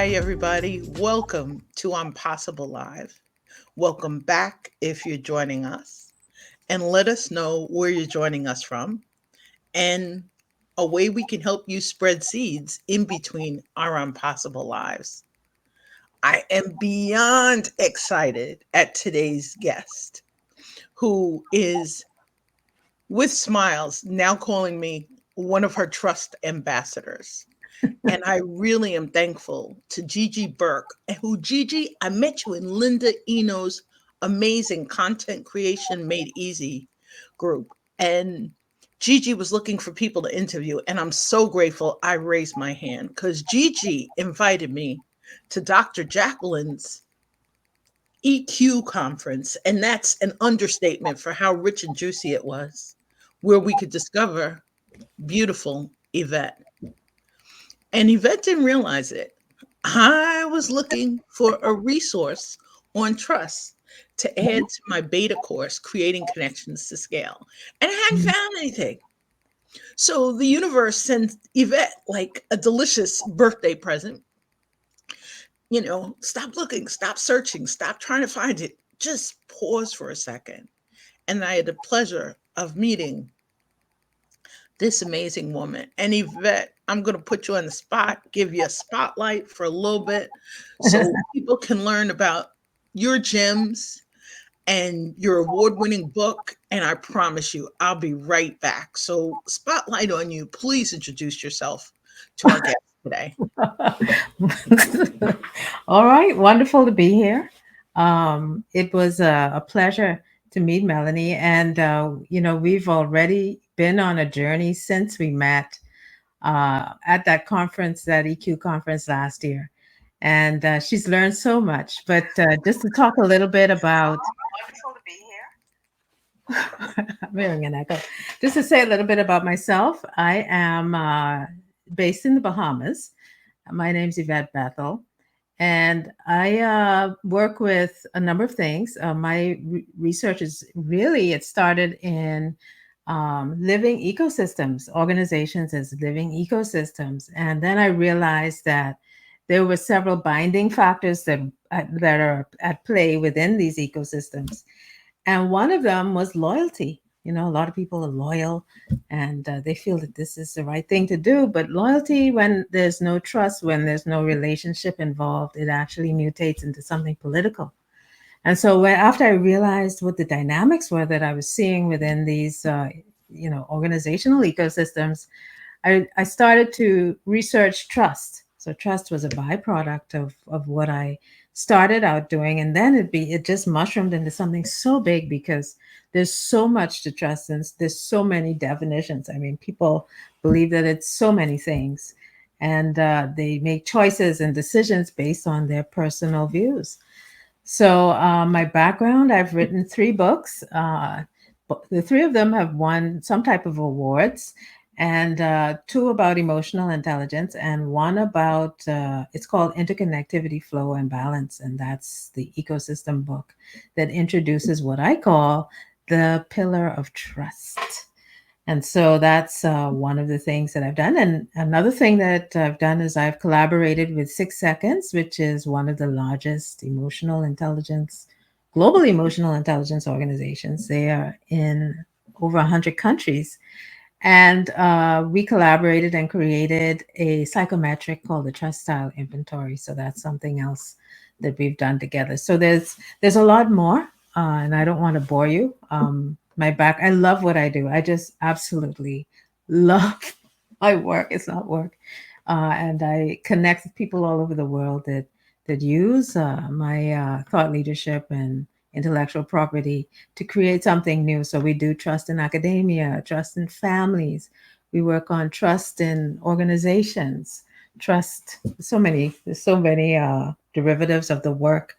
Hi, everybody. Welcome to 𝗵𝗲𝗶𝗹 Live. Welcome back if you're joining us. And let us know where you're joining us from and a way we can help you spread seeds in between our 𝗵𝗲𝗶𝗹 lives. I am beyond excited at today's guest, who is, with smiles, now calling me one of her trust ambassadors. And I really am thankful to 𝗍𝗍 Burke, who 𝗍𝗍, I met you in Linda Eno's amazing content creation made easy group. And 𝗍𝗍 was looking for people to interview. And I'm so grateful I raised my hand because 𝗍𝗍 invited me to Dr. Jacqueline's EQ conference. And that's an understatement for how rich and juicy it was, where we could discover beautiful Yvette. And Yvette didn't realize it. I was looking for a resource on trust to add to my beta course, Creating Connections to Scale. And I hadn't found anything. So the universe sends Yvette like a delicious birthday present. Stop looking, stop searching, stop trying to find it. Just pause for a second. And I had the pleasure of meeting this amazing woman. And Yvette, I'm going to put you on the spot, give you a spotlight for a little bit so people can learn about your gems and your award-winning book. And I promise you, I'll be right back. So spotlight on you. Please introduce yourself to our guest today. All right, wonderful to be here. It was a pleasure to meet Melanie, and we've already been on a journey since we met at that conference, that EQ conference last year, and she's learned so much. But just to talk a little bit about, Wonderful to be here. I'm hearing an echo. Just to say a little bit about myself, I am based in the Bahamas. My name's Yvette Bethel. And I work with a number of things. My research is really, it started in living ecosystems, organizations as living ecosystems. And then I realized that there were several binding factors that are at play within these ecosystems. And one of them was loyalty. A lot of people are loyal and they feel that this is the right thing to do. But loyalty, when there's no trust, when there's no relationship involved, it actually mutates into something political. And so after I realized what the dynamics were that I was seeing within these, organizational ecosystems, I started to research trust. So trust was a byproduct of what I started out doing, and then it just mushroomed into something so big because there's so much to trust and there's so many definitions. I mean, people believe that it's so many things, and they make choices and decisions based on their personal views. So my background, I've written 3 books. The 3 of them have won some type of awards, and 2 about emotional intelligence, and 1 about, it's called Interconnectivity, Flow, and Balance. And that's the ecosystem book that introduces what I call the pillar of trust. And so that's one of the things that I've done. And another thing that I've done is I've collaborated with 6 Seconds, which is one of the largest global emotional intelligence organizations. They are in over 100 countries. And we collaborated and created a psychometric called the Trust Style Inventory. So that's something else that we've done together. So there's a lot more, and I don't want to bore you. I love what I do. I just absolutely love my work. It's not work, and I connect with people all over the world that use my thought leadership and intellectual property to create something new. So we do trust in academia, trust in families. We work on trust in organizations, trust. There's so many derivatives of the work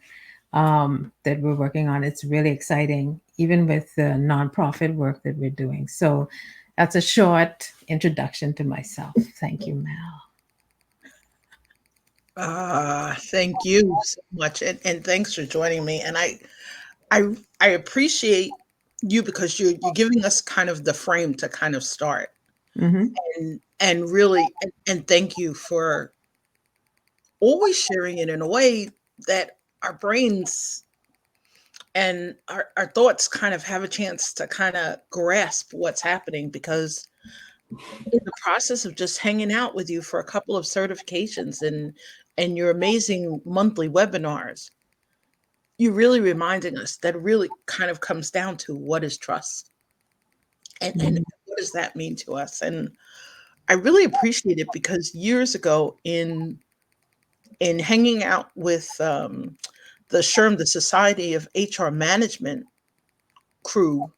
that we're working on. It's really exciting, even with the nonprofit work that we're doing. So that's a short introduction to myself. Thank you, Mel. Thank you so much. And thanks for joining me. And I appreciate you because you're giving us kind of the frame to kind of start Hmm. and really and thank you for always sharing it in a way that our brains and our thoughts kind of have a chance to kind of grasp what's happening, because in the process of just hanging out with you for a couple of certifications and your amazing monthly webinars, you're really reminding us that it really kind of comes down to what is trust, and Mhm. what does that mean to us. And I really appreciate it, because years ago in hanging out with the SHRM, the Society of HR Management crew,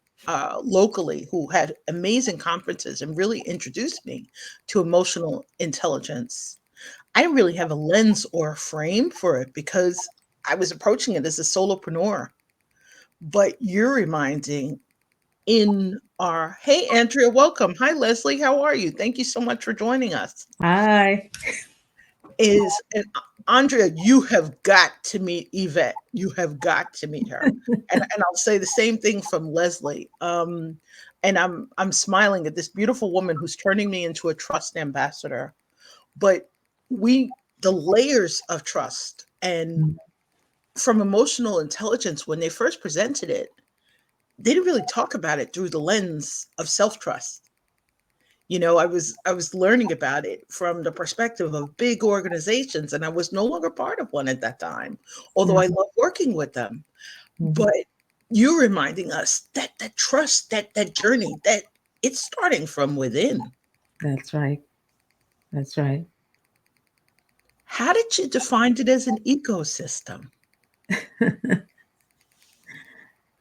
locally, who had amazing conferences and really introduced me to emotional intelligence, I didn't really have a lens or a frame for it, because I was approaching it as a solopreneur. But you're reminding in our, hey, Andrea, welcome. Hi, Leslie. How are you? Thank you so much for joining us. Hi. Is and Andrea, you have got to meet Yvette. You have got to meet her. And I'll say the same thing from Leslie. And I'm smiling at this beautiful woman who's turning me into a trust ambassador. But we the layers of trust, and from emotional intelligence, when they first presented it, they didn't really talk about it through the lens of self-trust. I was learning about it from the perspective of big organizations, and I was no longer part of one at that time, although I Mhm. love working with them. Mhm. But you're reminding us that that trust, that journey, that it's starting from within. That's right. That's right. How did you define it as an ecosystem?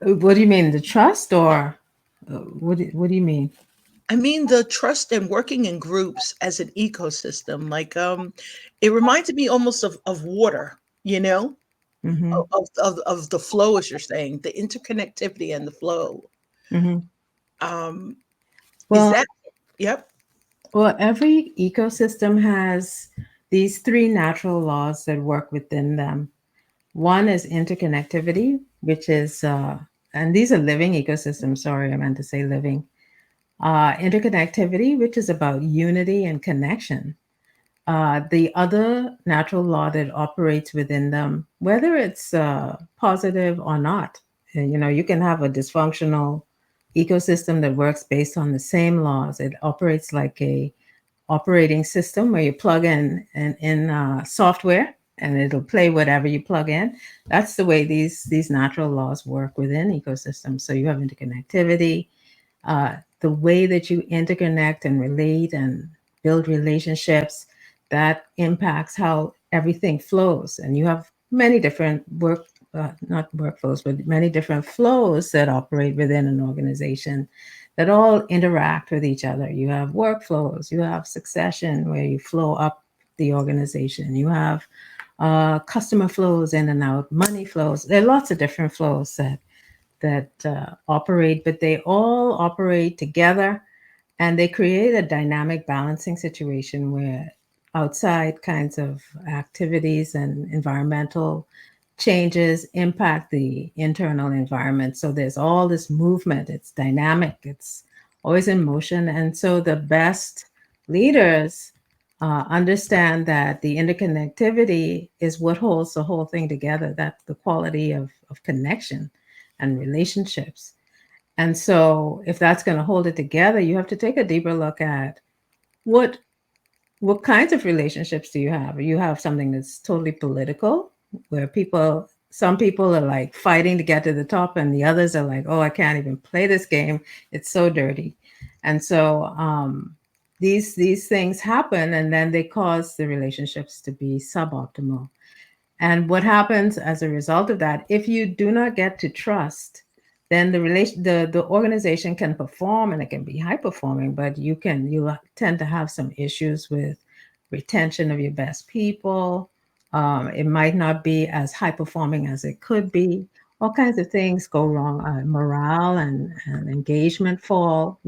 What do you mean, the trust, or what do you mean? I mean, the trust and working in groups as an ecosystem. Like, it reminded me almost of water, Hmm. of the flow, as you're saying, the interconnectivity and the flow. Hmm. Um, is Well, that, yep. every ecosystem has these three natural laws that work within them. One is interconnectivity, which is, and these are living ecosystems. Sorry, I meant to say living. Interconnectivity, which is about unity and connection. The other natural law that operates within them, whether it's positive or not, and, you can have a dysfunctional ecosystem that works based on the same laws. It operates like a operating system where you plug in software and it'll play whatever you plug in. That's the way these natural laws work within ecosystems. So you have interconnectivity, the way that you interconnect and relate and build relationships, that impacts how everything flows. And you have many different not workflows, but many different flows that operate within an organization that all interact with each other. You have workflows, you have succession where you flow up the organization, you have customer flows in and out, money flows. There are lots of different flows that operate, but they all operate together, and they create a dynamic balancing situation where outside kinds of activities and environmental changes impact the internal environment. So there's all this movement, it's dynamic, it's always in motion. And so the best leaders understand that the interconnectivity is what holds the whole thing together. That's the quality of connection and relationships. And so if that's going to hold it together, you have to take a deeper look at what what kinds of relationships do you have? You have something that's totally political, where some people are like fighting to get to the top, and the others are like, oh, I can't even play this game. It's so dirty. And so these things happen, and then they cause the relationships to be suboptimal. And what happens as a result of that, if you do not get to trust, then the organization can perform and it can be high performing, but you tend to have some issues with retention of your best people. It might not be as high performing as it could be. All kinds of things go wrong. Morale and engagement fall.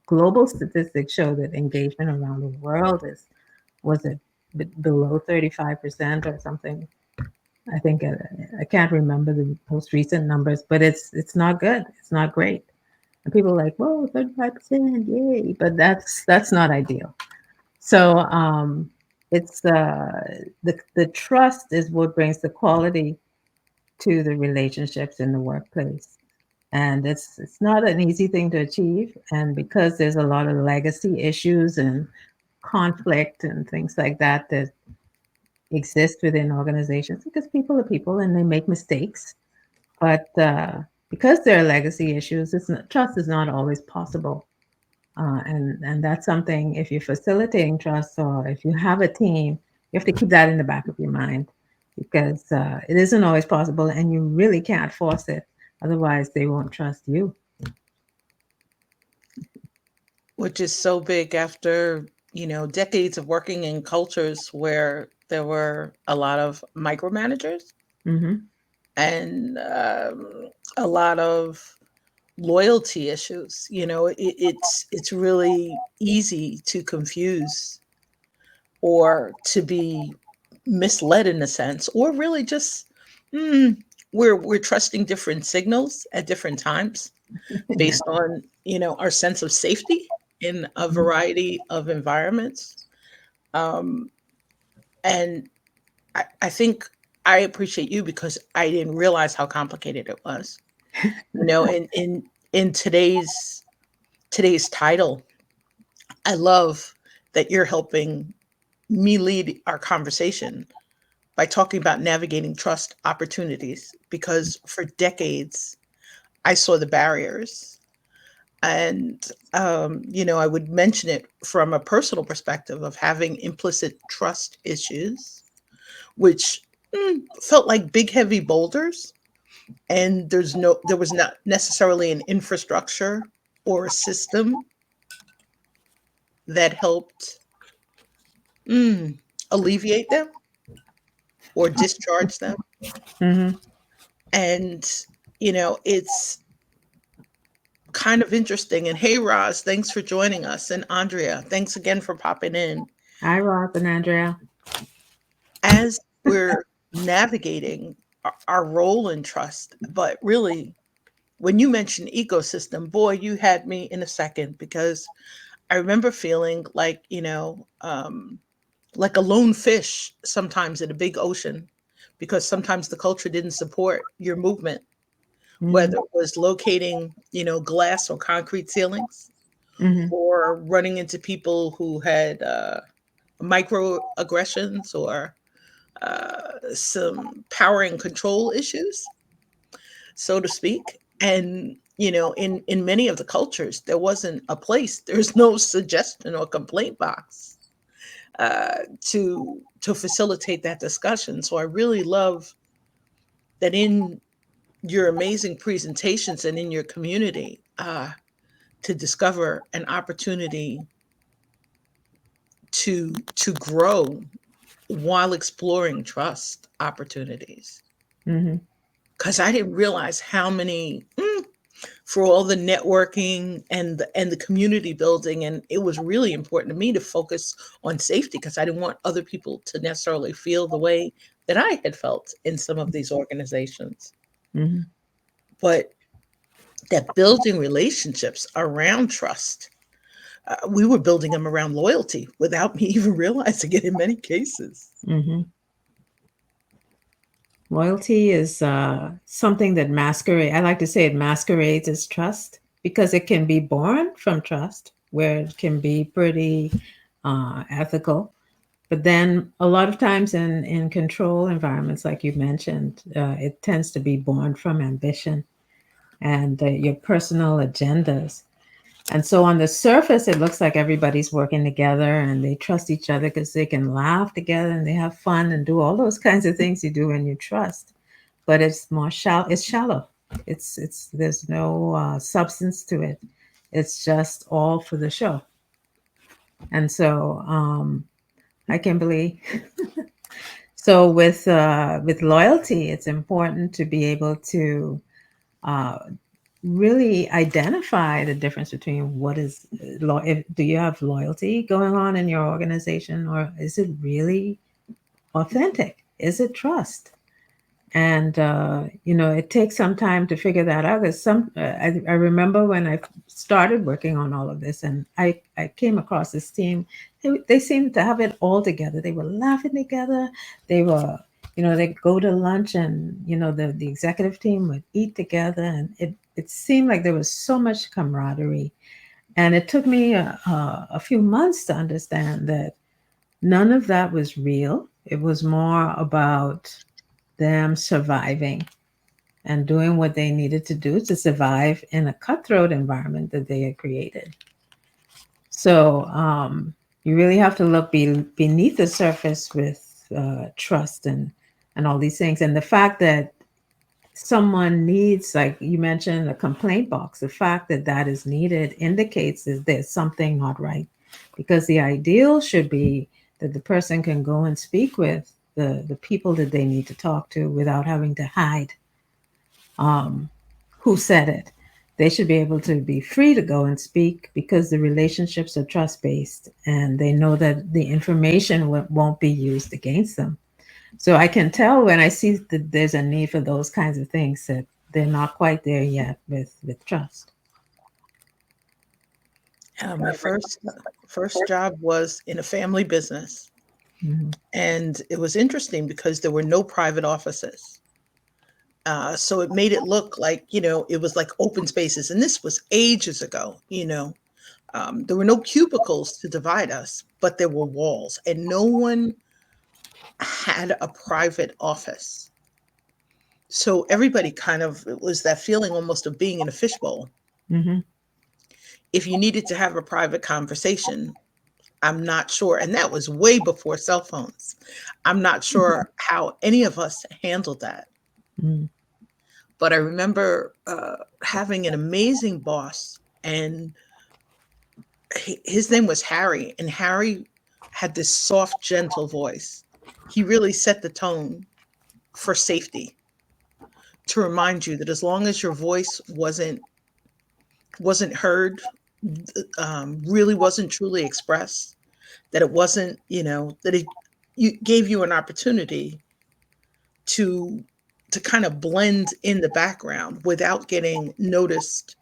Global statistics show that engagement around the world was it below 35% or something. I think I can't remember the most recent numbers, but it's not good. It's not great. And people are like, whoa, 35%, yay! But that's not ideal. So It's the trust is what brings the quality to the relationships in the workplace. And it's not an easy thing to achieve. And because there's a lot of legacy issues and conflict and things like that that exist within organizations, because people are people and they make mistakes. But because there are legacy issues, trust is not always possible. And that's something, if you're facilitating trust or if you have a team, you have to keep that in the back of your mind, because it isn't always possible and you really can't force it. Otherwise, they won't trust you. Which is so big after, decades of working in cultures where there were a lot of micromanagers Mm-hmm. and a lot of loyalty issues. It's really easy to confuse or to be misled in a sense, or really just we're trusting different signals at different times Yeah. based on our sense of safety in a variety of environments. um, and I think I appreciate you because I didn't realize how complicated it was. In today's title, I love that you're helping me lead our conversation by talking about navigating trust opportunities, because for decades I saw the barriers. And I would mention it from a personal perspective of having implicit trust issues, which felt like big heavy boulders, and there was not necessarily an infrastructure or a system that helped alleviate them or discharge them. Mm-hmm. And it's kind of interesting. And hey, Roz, thanks for joining us. And Andrea, thanks again for popping in. Hi, Rob and Andrea. As we're navigating our role in trust, but really, when you mentioned ecosystem, boy, you had me in a second, because I remember feeling like a lone fish sometimes in a big ocean, because sometimes the culture didn't support your movement, Mm-hmm. whether it was locating, glass or concrete ceilings, Mm-hmm. or running into people who had microaggressions or some power and control issues, so to speak. And in many of the cultures, there wasn't a place. There's no suggestion or complaint box to facilitate that discussion. So I really love that in your amazing presentations and in your community, to discover an opportunity to grow while exploring trust opportunities. Mm-hmm. Because I didn't realize how many, for all the networking and the community building, and it was really important to me to focus on safety, because I didn't want other people to necessarily feel the way that I had felt in some of these organizations. Mm-hmm. But that building relationships around trust, we were building them around loyalty without me even realizing it in many cases. Mm-hmm. Loyalty is something that masquerades. I like to say it masquerades as trust because it can be born from trust, where it can be pretty ethical. But then a lot of times in control environments, like you mentioned, it tends to be born from ambition and your personal agendas. And so on the surface, it looks like everybody's working together and they trust each other because they can laugh together and they have fun and do all those kinds of things you do when you trust. But it's more shallow. It's shallow. It's there's no substance to it. It's just all for the show. And so I can believe. So with loyalty, it's important to be able to uh, really identify the difference between what is do you have loyalty going on in your organization, or is it really authentic? Is it trust? And it takes some time to figure that out. Because I remember when I started working on all of this, and I came across this team. They seemed to have it all together. They were laughing together. They were, they'd go to lunch, and the executive team would eat together, and it seemed like there was so much camaraderie. And it took me a few months to understand that none of that was real. It was more about them surviving and doing what they needed to do to survive in a cutthroat environment that they had created. So you really have to look beneath the surface with trust and all these things. And the fact that someone needs, like you mentioned, a complaint box, the fact that that is needed indicates that there's something not right. Because the ideal should be that the person can go and speak with the people that they need to talk to without having to hide who said it. They should be able to be free to go and speak because the relationships are trust-based and they know that the information won't be used against them. So I can tell when I see that there's a need for those kinds of things that they're not quite there yet with trust. My first job was in a family business. Mm-hmm. And it was interesting because there were no private offices. So it made it look like, it was like open spaces. And this was ages ago, there were no cubicles to divide us, but there were walls and no one had a private office. So everybody it was that feeling almost of being in a fishbowl. Mm-hmm. If you needed to have a private conversation, I'm not sure. And that was way before cell phones. I'm not sure how any of us handled that. Mm-hmm. But I remember having an amazing boss, and his name was Harry. And Harry had this soft, gentle voice. He really set the tone for safety, to remind you that as long as your voice wasn't heard, really wasn't truly expressed, that it wasn't, that it gave you an opportunity to kind of blend in the background without getting noticed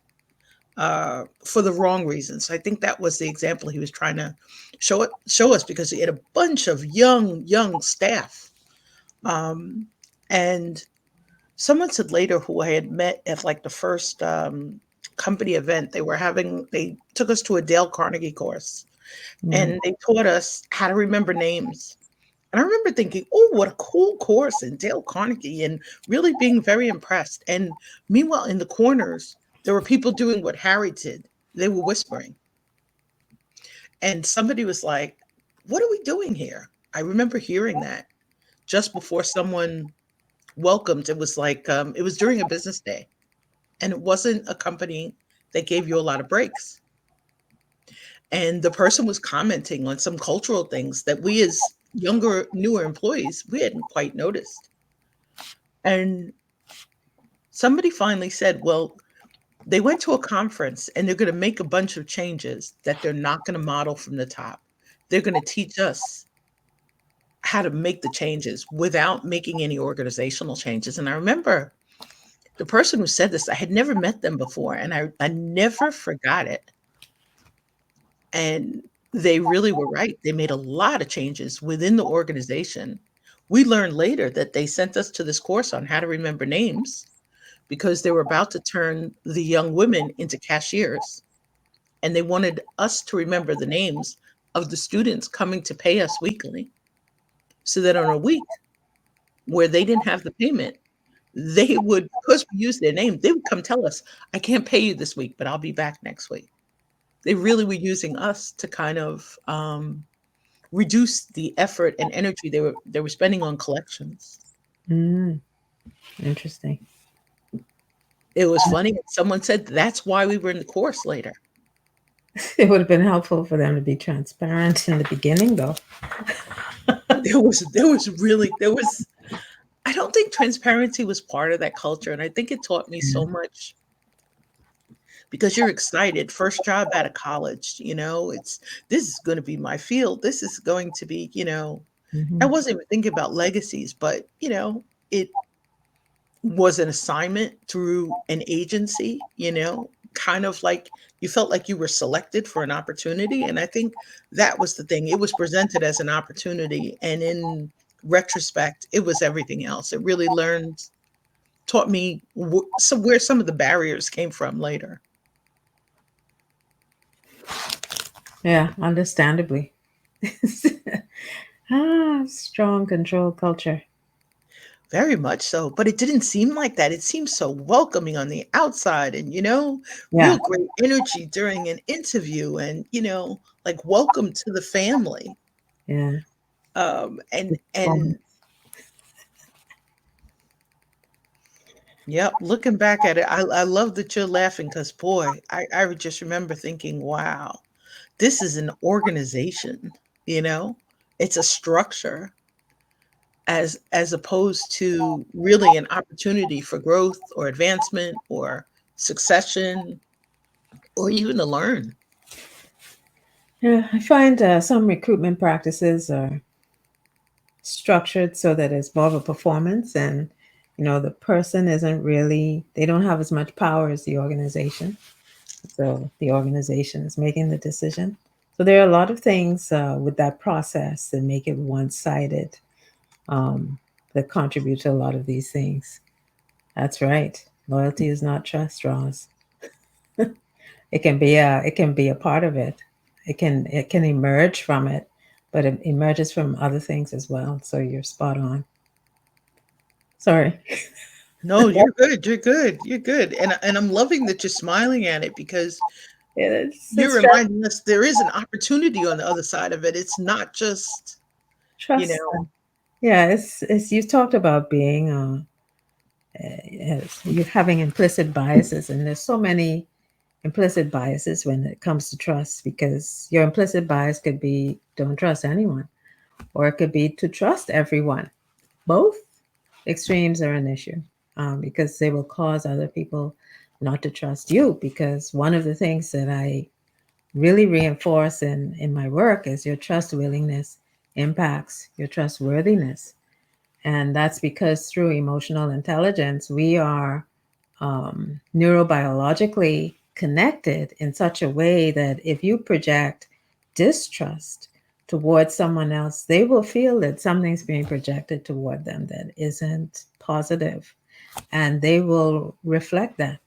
for the wrong reasons. I think that was the example he was trying to show us, because he had a bunch of young staff. And someone said later, who I had met at like the first company event, they took us to a Dale Carnegie course, and they taught us how to remember names. And I remember thinking, oh, what a cool course in Dale Carnegie, and really being very impressed. And meanwhile, in the corners, there were people doing what Harry did. They were whispering. And somebody was like, what are we doing here? I remember hearing that just before someone welcomed. It was like, it was during a business day. And it wasn't a company that gave you a lot of breaks. And the person was commenting on some cultural things that we as younger, newer employees, we hadn't quite noticed. And somebody finally said, well, they went to a conference and they're going to make a bunch of changes that they're not going to model from the top. They're going to teach us how to make the changes without making any organizational changes. And I remember the person who said this, I had never met them before, and I never forgot it. And they really were right. They made a lot of changes within the organization. We learned later that they sent us to this course on how to remember names because they were about to turn the young women into cashiers. And they wanted us to remember the names of the students coming to pay us weekly, so that on a week where they didn't have the payment, they would, because we used their name, they would come tell us, I can't pay you this week, but I'll be back next week. They really were using us to kind of reduce the effort and energy they were spending on collections. Interesting. It was funny. Someone said that's why we were in the course later. It would have been helpful for them to be transparent in the beginning, though. There was. I don't think transparency was part of that culture, and I think it taught me so much. Because you're excited, first job out of college, this is going to be my field. This is going to be, I wasn't even thinking about legacies, but, was an assignment through an agency, kind of like you felt like you were selected for an opportunity. And I think that was the thing. It was presented as an opportunity. And in retrospect, it was everything else. It really taught me where some of the barriers came from later. Yeah, understandably. Strong control culture. Very much so, but it didn't seem like that. It seemed so welcoming on the outside and, real Yeah, great energy during an interview and, like welcome to the family. yeah. And Good point. yep, looking back at it, I love that you're laughing because boy, I would just remember thinking, wow, this is an organization, you know? It's a structure as opposed to really an opportunity for growth or advancement or succession or even to learn. Yeah, I find some recruitment practices are structured so that it's more of a performance, and the person isn't really, they don't have as much power as the organization. So the organization is making the decision. So there are a lot of things with that process that make it one-sided, um, that contribute to a lot of these things. That's right. Loyalty is not trust, Ross. It can be a part of it. It can emerge from it, but it emerges from other things as well. So you're spot on. Sorry. No, you're good. You're good. You're good. And I'm loving that you're smiling at it because you're It's reminding us there is an opportunity on the other side of it. It's not just, you trust. know, Yeah, it's you talked about being you having implicit biases, and there's so many implicit biases when it comes to trust, because your implicit bias could be don't trust anyone, or it could be to trust everyone. Both extremes are an issue, because they will cause other people not to trust you. Because one of the things that I really reinforce in my work is your trust willingness impacts your trustworthiness. And that's because through emotional intelligence, we are neurobiologically connected in such a way that if you project distrust towards someone else, they will feel that something's being projected toward them that isn't positive, and they will reflect that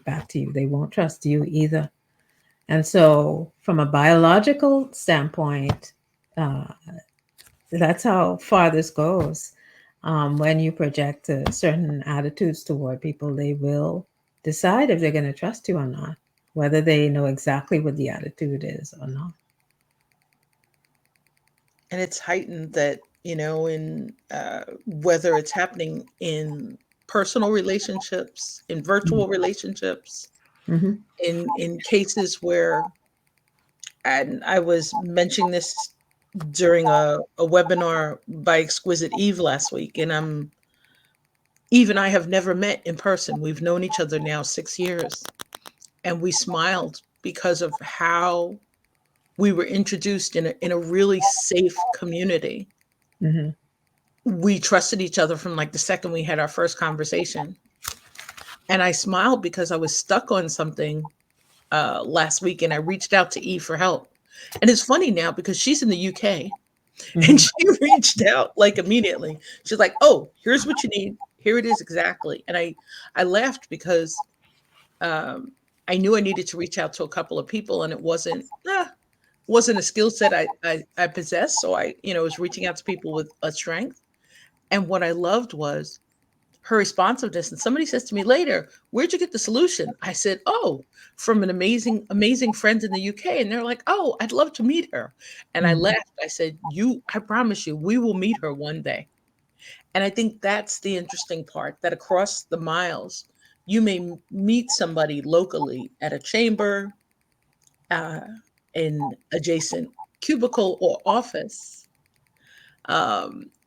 back to you. They won't trust you either. And so, from a biological standpoint, uh, that's how far this goes. When you project certain attitudes toward people, they will decide if they're going to trust you or not, whether they know exactly what the attitude is or not. and it's heightened that, in whether it's happening in personal relationships, in virtual relationships, Mm-hmm. in cases where, and I was mentioning this during a webinar by Exquisite Eve last week, and Eve and I have never met in person. We've known each other now 6 years, and we smiled because of how we were introduced in a really safe community. Mm-hmm. We trusted each other from like the second we had our first conversation. And I smiled because I was stuck on something last week and I reached out to Eve for help. And it's funny now because she's in the UK and Mm-hmm. she reached out like immediately. She's like, "Oh, here's what you need. Here it is exactly." And I laughed because um, I knew I needed to reach out to a couple of people, and it wasn't a skill set I possessed. So I was reaching out to people with a strength. And what I loved was her responsiveness. And somebody says to me later, "Where'd you get the solution?" I said, "Oh, from an amazing friend in the UK." And they're like, "Oh, I'd love to meet her." And I Mm-hmm. laughed. I said, I promise you, we will meet her one day." And I think that's the interesting part, that across the miles, you may meet somebody locally at a chamber, uh, in adjacent cubicle or office.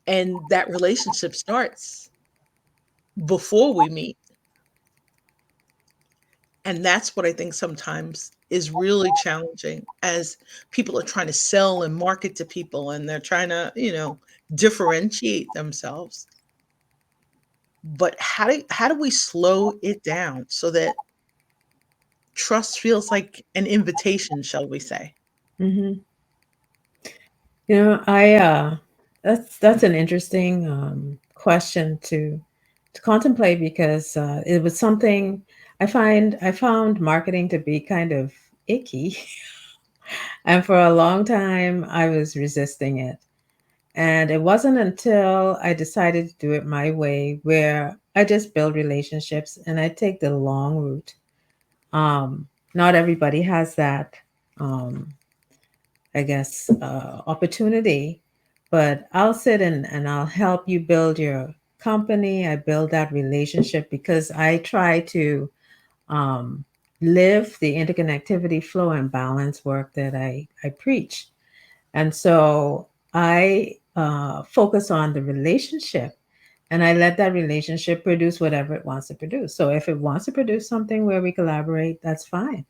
And that relationship starts before we meet. And that's what I think sometimes is really challenging as people are trying to sell and market to people and they're trying to, differentiate themselves. But how do we slow it down so that trust feels like an invitation, shall we say? Hmm. I that's an interesting question to contemplate, because it was something I found marketing to be kind of icky, and for a long time I was resisting it. And it wasn't until I decided to do it my way, where I just build relationships and I take the long route. Um, Not everybody has that, um, I guess, opportunity, but I'll sit and I'll help you build your company. I build that relationship because I try to um, live the interconnectivity, flow, and balance work that I preach. And so I focus on the relationship, and I let that relationship produce whatever it wants to produce. So if it wants to produce something where we collaborate, that's fine.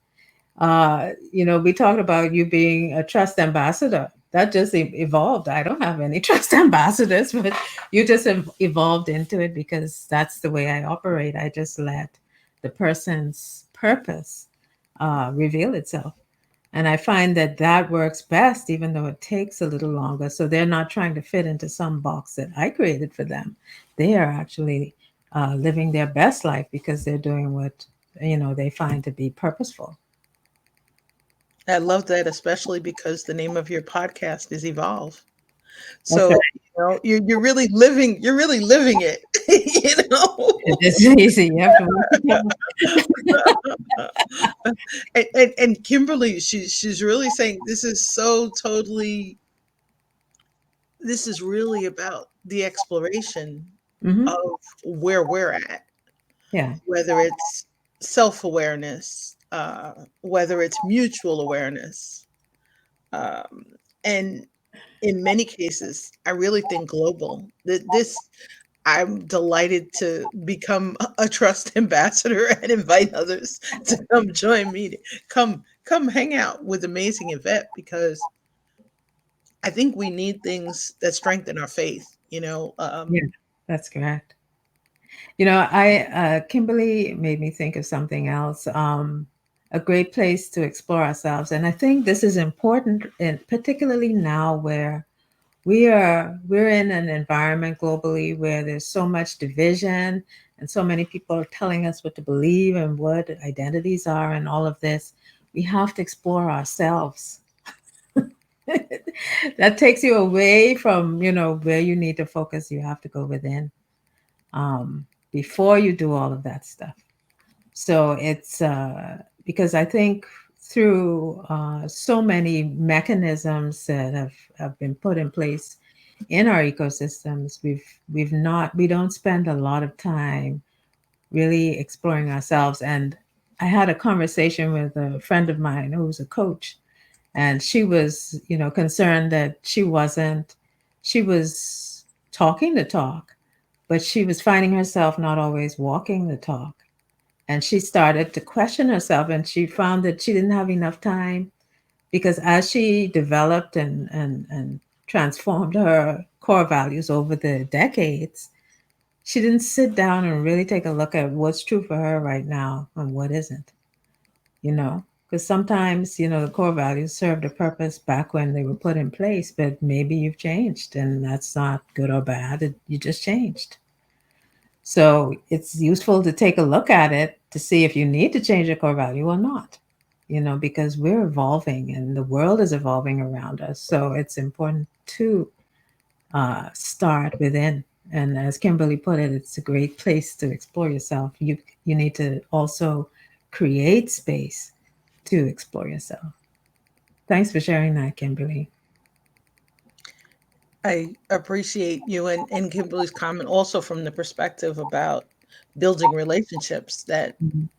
We talked about you being a trust ambassador. That just evolved. I don't have any trust ambassadors, but you just evolved into it because that's the way I operate. I just let the person's purpose reveal itself. And I find that that works best, even though it takes a little longer. So they're not trying to fit into some box that I created for them. They are actually living their best life because they're doing what they find to be purposeful. I love that, especially because the name of your podcast is Evolve. That's right. So, you're really living it, you know. It is easy. You have to work it And Kimberly, she's really saying this is really about the exploration Hmm. of where we're at, Yeah. whether it's self-awareness, whether it's mutual awareness, um, and in many cases, I really think global. That this I'm delighted to become a trust ambassador and invite others to come join me. Come hang out with amazing Yvette, because I think we need things that strengthen our faith, you know. Yeah. That's correct. Kimberly made me think of something else. A great place to explore ourselves, and I think this is important, and particularly now where we're in an environment globally where there's so much division, and so many people are telling us what to believe and what identities are and all of this. We have to explore ourselves. That takes you away from where you need to focus. You have to go within, before you do all of that stuff. So it's because I think through so many mechanisms that have been put in place in our ecosystems, we don't spend a lot of time really exploring ourselves. And I had a conversation with a friend of mine who's a coach, and she was concerned that she was talking the talk, but she was finding herself not always walking the talk. And she started to question herself, and she found that she didn't have enough time, because as she developed and transformed her core values over the decades, she didn't sit down and really take a look at what's true for her right now and what isn't. Because sometimes the core values served a purpose back when they were put in place, but maybe you've changed, and that's not good or bad. You just changed. So it's useful to take a look at it to see if you need to change a core value or not, because we're evolving and the world is evolving around us. So it's important to start within. And as Kimberly put it, it's a great place to explore yourself. You need to also create space to explore yourself. Thanks for sharing that, Kimberly. I appreciate you and Kimberly's comment also from the perspective about building relationships, that Mhm.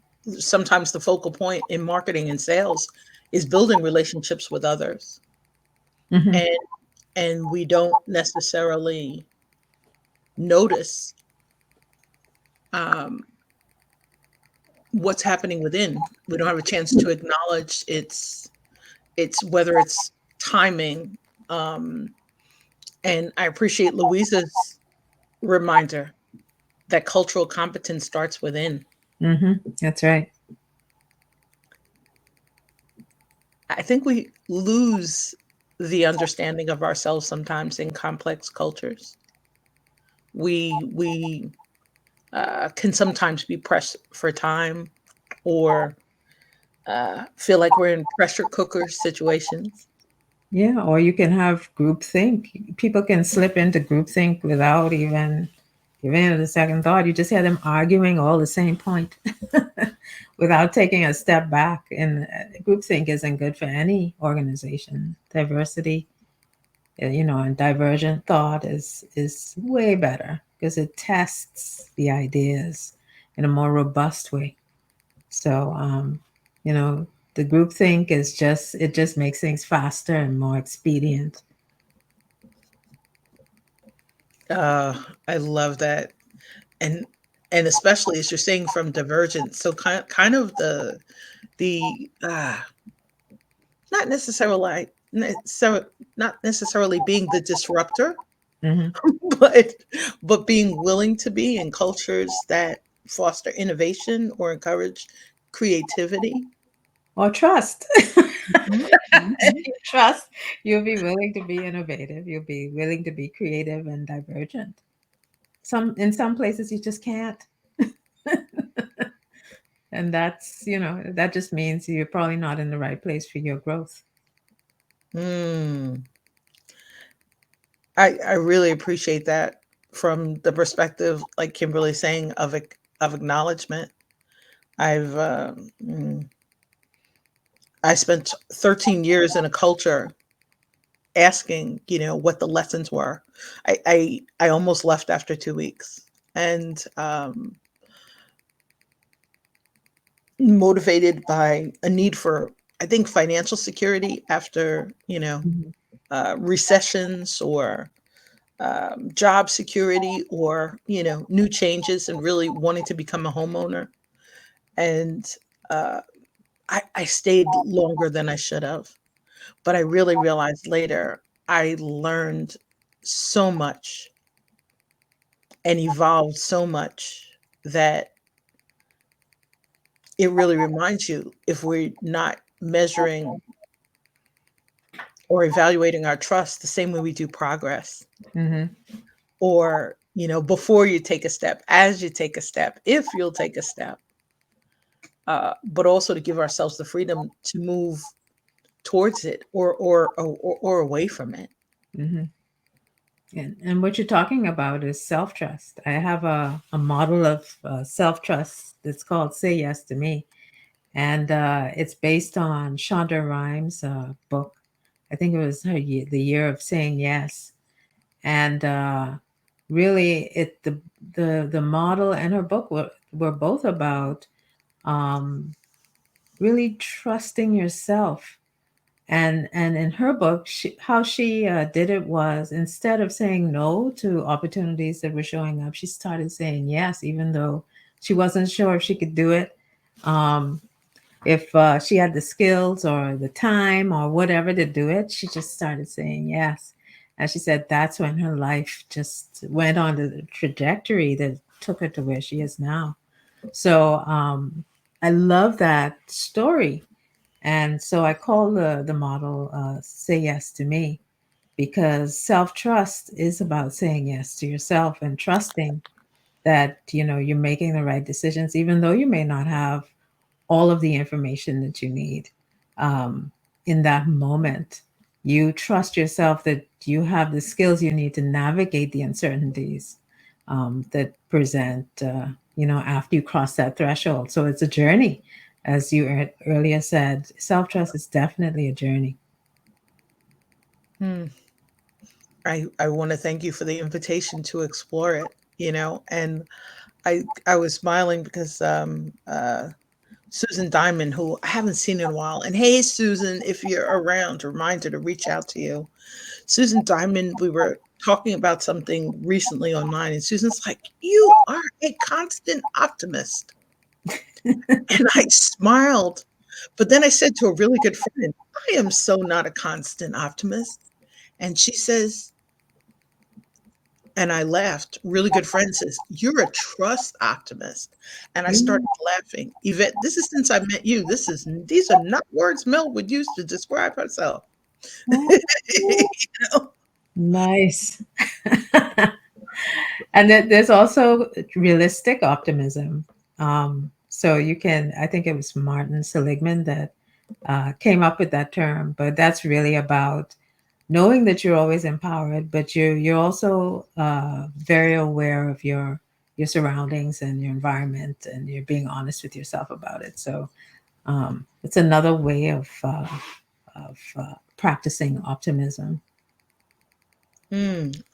sometimes the focal point in marketing and sales is building relationships with others. Mhm. And we don't necessarily notice um, what's happening within. We don't have a chance to acknowledge it's whether it's timing. Um, and I appreciate Louisa's reminder that cultural competence starts within. That's right. I think we lose the understanding of ourselves sometimes in complex cultures. We can sometimes be pressed for time, or feel like we're in pressure cooker situations. Yeah, or you can have groupthink. People can slip into groupthink without even giving it a second thought. You just hear them arguing all the same point without taking a step back. And groupthink isn't good for any organization. Diversity, and divergent thought is way better because it tests the ideas in a more robust way. So, you know, the groupthink it just makes things faster and more expedient. I love that, and especially as you're saying from divergence. So kind of the not necessarily not necessarily being the disruptor, Hmm. but being willing to be in cultures that foster innovation or encourage creativity. Or trust. Mhm, If mhm. you trust, you'll be willing to be innovative. You'll be willing to be creative and divergent. In some places you just can't. And that just means you're probably not in the right place for your growth. Mm. I really appreciate that from the perspective, like Kimberly saying, of acknowledgement. I've I spent 13 years in a culture asking, what the lessons were. I almost left after 2 weeks, and motivated by a need for, I think, financial security after Mhm. recessions, or job security, or new changes, and really wanting to become a homeowner. And uh, I stayed longer than I should have, but I really realized later I learned so much and evolved so much that it really reminds you, if we're not measuring or evaluating our trust the same way we do progress, Mhm. or before you take a step, as you take a step, if you'll take a step, but also to give ourselves the freedom to move towards it, or away from it. Mhm. And what you're talking about is self trust. I have a model of self trust that's called Say Yes to Me. And it's based on Shonda Rhimes' book. I think it was The Year of Saying Yes. And really, the model and her book were both about um, really trusting yourself. And in her book, how she did it was, instead of saying no to opportunities that were showing up, she started saying yes, even though she wasn't sure if she could do it. Um, if she had the skills or the time or whatever to do it, she just started saying yes. And she said that's when her life just went on the trajectory that took her to where she is now. So I love that story. And so I call the model Say Yes to Me, because self trust is about saying yes to yourself and trusting that you're making the right decisions, even though you may not have all of the information that you need um, in that moment. You trust yourself that you have the skills you need to navigate the uncertainties that present, after you cross that threshold. So it's a journey. As you earlier said, self trust is definitely a journey. Hmm. I want to thank you for the invitation to explore it. And I was smiling because Susan Diamond, who I haven't seen in a while, and hey, Susan, if you're around, a reminder to reach out to you. Susan Diamond, we were talking about something recently online, and Susan's like, "You are a constant optimist." And I smiled. But then I said to a really good friend, "I am so not a constant optimist." And she says, And I laughed. Really good friend says, "You're a trust optimist." And I Mm. started laughing. Yvette, this is since I met you. These are not words Mel would use to describe herself. You know? Nice. And then there's also realistic optimism. So you can, I think it was Martin Seligman that came up with that term, but that's really about knowing that you're always empowered, but you're also very aware of your surroundings and your environment, and you're being honest with yourself about it. So it's another way of practicing optimism.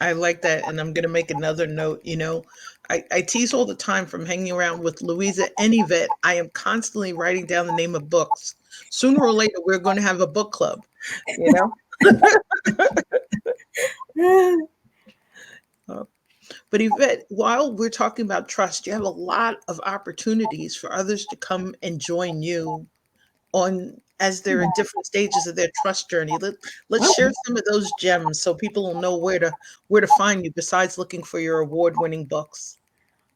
I like that. And I'm going to make another note. I tease all the time from hanging around with Louisa and Yvette. I am constantly writing down the name of books. Sooner or later, we're going to have a book club, you know? Uh, But Yvette, while we're talking about trust, you have a lot of opportunities for others to come and join you on as they're at different stages of their trust journey. Let's share Oh, some of those gems so people will know where to find you besides looking for your award-winning books.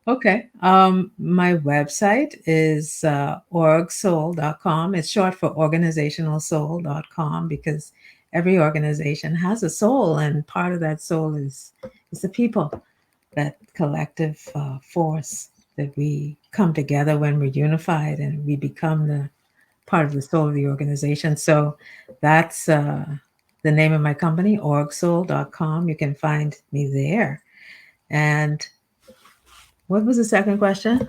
okay. My website is orgsoul.com. It's short for organizationalsoul.com because every organization has a soul, and part of that soul is the people, that collective force that we come together when we're unified and we become the part of the soul of the organization. So that's the name of my company, orgsoul.com. You can find me there. And what was the second question?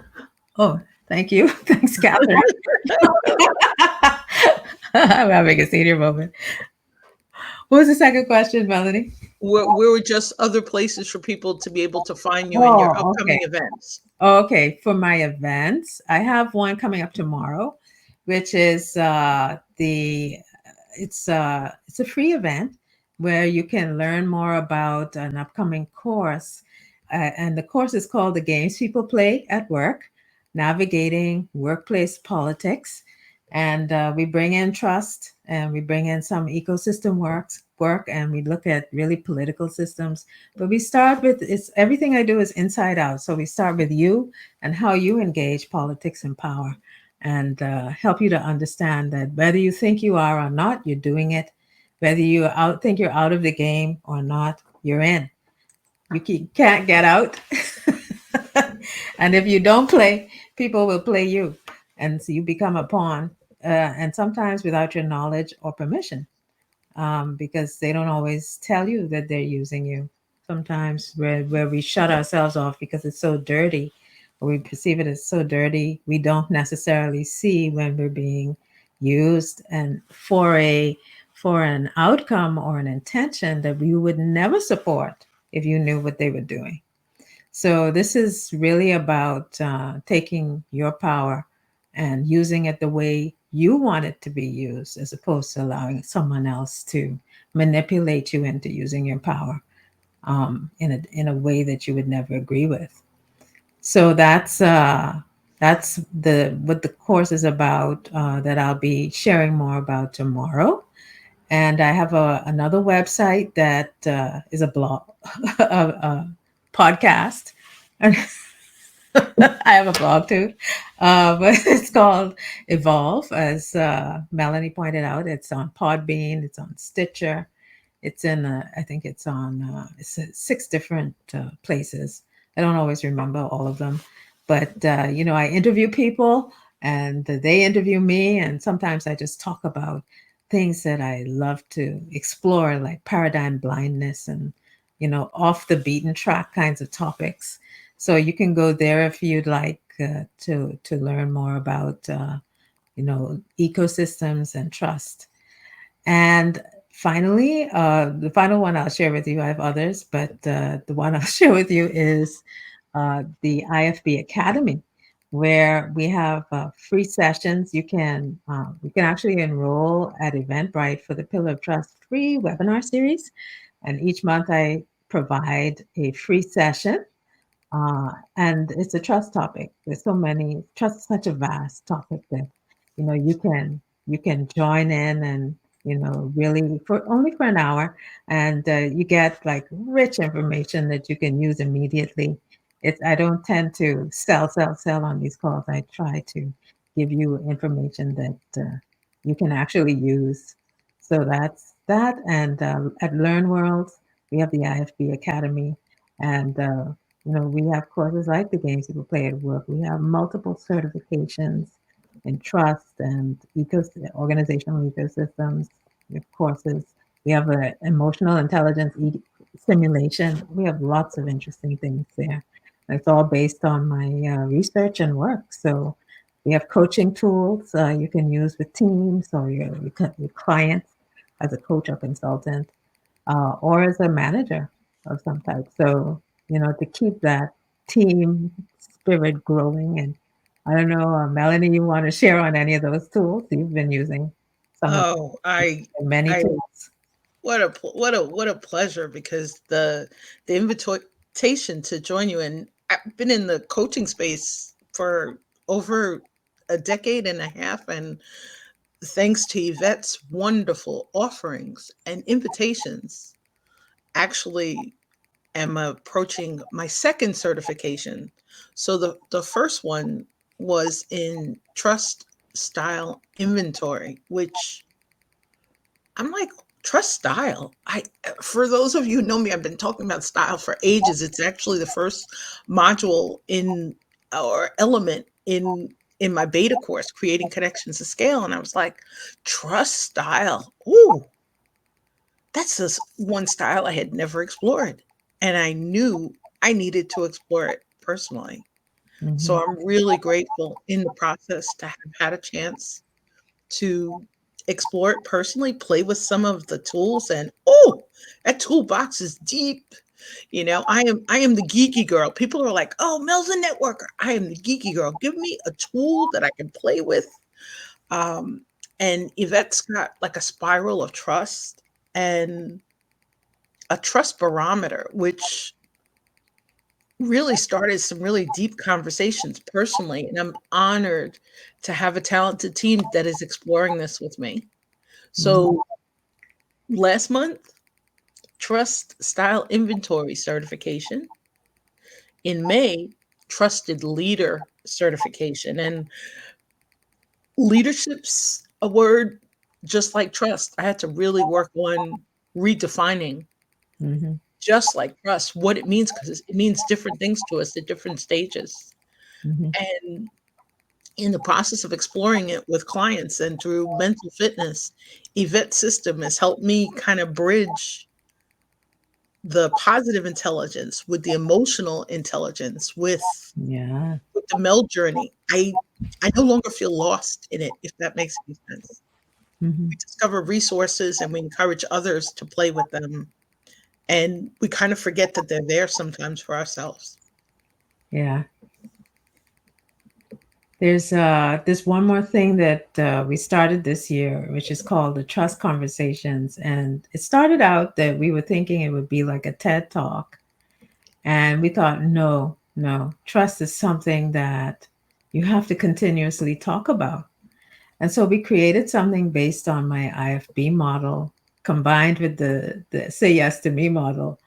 Oh, thank you. Thanks, Catherine. I'm having a senior moment. What was the second question, Melanie? Where were just other places for people to be able to find you in your Oh, okay. upcoming events? Okay. For my events, I have one coming up tomorrow, which is it's a free event where you can learn more about an upcoming course, and the course is called "The Games People Play at Work: Navigating Workplace Politics." And we bring in trust, and we bring in some ecosystem work, and we look at really political systems. But we start with, it's everything I do is inside out. So we start with you and how you engage politics and power, and help you to understand that whether you think you are or not, you're doing it. Whether think you're out of the game or not, you're in. Can't get out. And if you don't play, people will play you. And so you become a pawn, and sometimes without your knowledge or permission, because they don't always tell you that they're using you. Sometimes where we shut ourselves off because it's so dirty, or we perceive it as so dirty, we don't necessarily see when we're being used, and for an outcome or an intention that we would never support if you knew what they were doing. So this is really about taking your power and using it the way you want it to be used, as opposed to allowing someone else to manipulate you into using your power in a way that you would never agree with. So that's the what the course is about, that I'll be sharing more about tomorrow. And I have another website that is a blog, a podcast. I have a blog too, but it's called Evolve, as Melanie pointed out. It's on Podbean, it's on Stitcher, it's in, I think it's on, it's 6 different places. I don't always remember all of them, but I interview people and they interview me, and sometimes I just talk about things that I love to explore, like paradigm blindness and off the beaten track kinds of topics. So you can go there if you'd like to learn more about ecosystems and trust. And finally, the final one I'll share with you, I have others, but the one I'll share with you is the IFB Academy, where we have free sessions. You can actually enroll at Eventbrite for the Pillar of Trust free webinar series, and each month I provide a free session, and it's a trust topic. There's so many. Trust is such a vast topic that you can join in and really only for an hour, and you get like rich information that you can use immediately. I don't tend to sell on these calls. I try to give you information that you can actually use. So that's that. And at Learn World, we have the IFB Academy, and we have courses like the games people play at work. We have multiple certifications in trust and organizational ecosystems. We have courses. We have an emotional intelligence simulation. We have lots of interesting things there. It's all based on my research and work. So we have coaching tools you can use with teams or your clients as a coach or consultant, or as a manager of some type. So, to keep that team spirit growing. And I don't know, Melanie, you want to share on any of those tools? You've been using some of Oh, many I tools. what a pleasure, because the invitation to join you, and I've been in the coaching space for over a decade and a half, and thanks to Yvette's wonderful offerings and invitations, actually am approaching my second certification. So the first one was in trust style inventory, which I'm like, trust style. I For those of you who know me, I've been talking about style for ages. It's actually the first module in or element in my beta course, creating connections to scale. And I was like, trust style. Ooh, that's just one style I had never explored. And I knew I needed to explore it personally. So Mhm. I'm really grateful in the process to have had a chance to explore it personally, play with some of the tools, and oh, that toolbox is deep. I am the geeky girl. People are like, "Oh, Mel's a networker." I am the geeky girl. Give me a tool that I can play with. Um, and Yvette's got like a spiral of trust and a trust barometer, which really started some really deep conversations personally. And I'm honored to have a talented team that is exploring this with me. Mhm. So last month, Trust Style Inventory certification. In May, Trusted Leader certification. And leadership's a word just like trust. I had to really work on redefining, Mhm. just like trust, what it means, because it means different things to us at different stages. Mhm. And in the process of exploring it with clients and through mental fitness, Yvette's system has helped me kind of bridge the positive intelligence with the emotional intelligence, Yeah. with the meld journey. I no longer feel lost in it, if that makes any sense. We Mhm. discover resources and we encourage others to play with them, and we kind of forget that they're there sometimes for ourselves. Yeah. There's one more thing that we started this year, which is called the Trust Conversations. And it started out that we were thinking it would be like a TED Talk. And we thought, no, no, trust is something that you have to continuously talk about. And so we created something based on my IFB model combined with the Say Yes to Me model.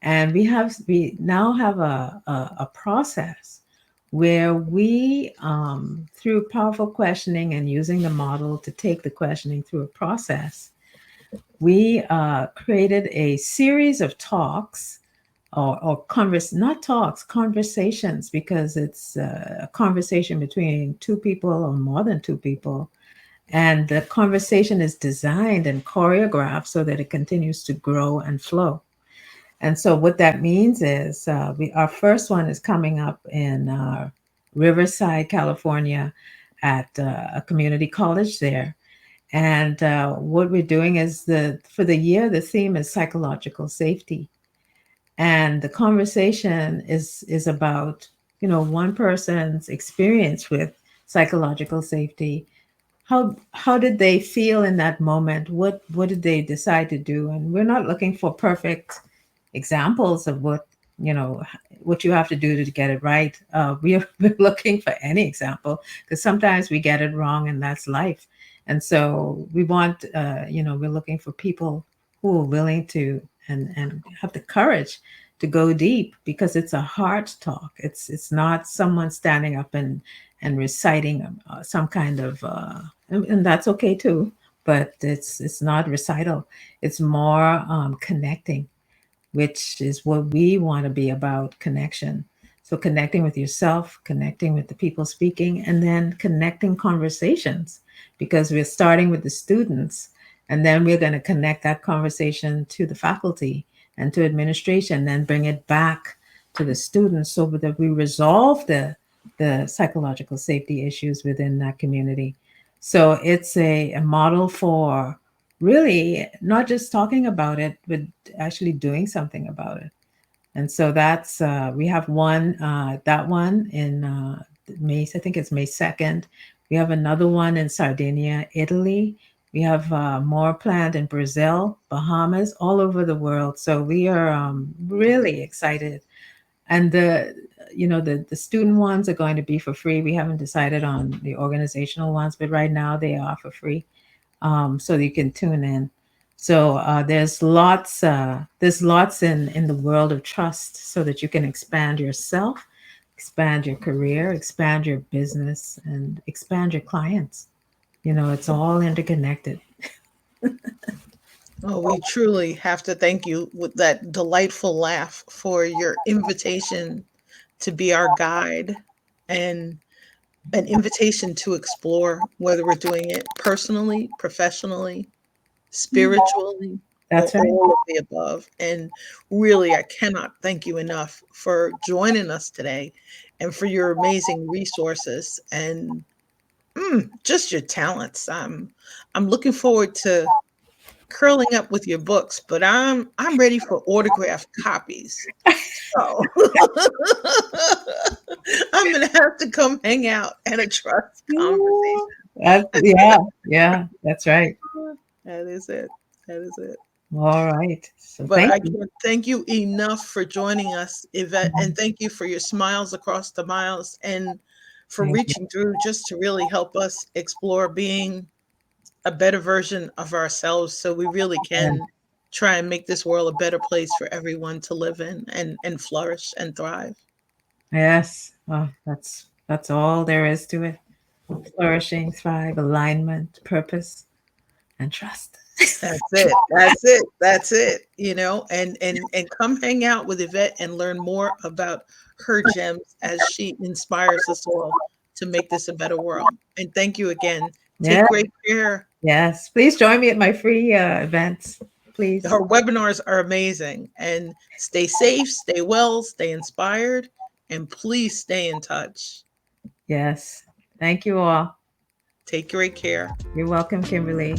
And we now have a process where we, through powerful questioning and using the model to take the questioning through a process, we created a series of talks or not talks, conversations, because it's a conversation between two people or more than two people. And the conversation is designed and choreographed so that it continues to grow and flow. And so what that means is our first one is coming up in Riverside, California, at a community college there. And what we're doing is for the year, the theme is psychological safety. And the conversation is about, one person's experience with psychological safety. How did they feel in that moment? What did they decide to do? And we're not looking for perfect examples of you know what you have to do to get it right. We're looking for any example, because sometimes we get it wrong, and that's life. And so we want, we're looking for people who are willing to and have the courage to go deep, because it's a heart talk. It's not someone standing up and reciting some kind of, and that's okay too. But it's not recital. It's more connecting, which is what we want to be about, connection. So connecting with yourself, connecting with the people speaking, and then connecting conversations, because we're starting with the students, and then we're going to connect that conversation to the faculty and to administration, then bring it back to the students so that we resolve the psychological safety issues within that community. So it's a model for really not just talking about it, but actually doing something about it. And so that's we have one that one in May. I think it's May 2nd. We have another one in Sardinia, Italy. We have more planned in Brazil, Bahamas, all over the world. So we are really excited. And the student ones are going to be for free. We haven't decided on the organizational ones, but right now they are for free, so you can tune in. So there's lots in the world of trust, so that you can expand yourself, expand your career, expand your business, and expand your clients. It's all interconnected. Oh, we truly have to thank you with that delightful laugh for your invitation to be our guide, and an invitation to explore, whether we're doing it personally, professionally, spiritually, or That's right. all of the above. And really, I cannot thank you enough for joining us today and for your amazing resources and just your talents. I'm looking forward to curling up with your books, but I'm ready for autographed copies. So I'm gonna have to come hang out at a trust conversation. Yeah, that's right. That is it. That is it. All right. So But thank I you. can't thank you enough for joining us, Yvette, and thank you for your smiles across the miles and for Thank you. reaching through just to really help us explore being a better version of ourselves, so we really Yeah. can try and make this world a better place for everyone to live in and flourish and thrive. Yes. Oh, that's all there is to it. Flourishing, thrive, alignment, purpose, and trust. That's it. That's it. That's it. And come hang out with Yvette and learn more about her gems as she inspires us all to make this a better world. And thank you again. Yeah. Take great care. Yes. Please join me at my free events. Please. Her webinars are amazing. And stay safe, stay well, stay inspired, and please stay in touch. Yes. Thank you all. Take great care. You're welcome, Kimberly.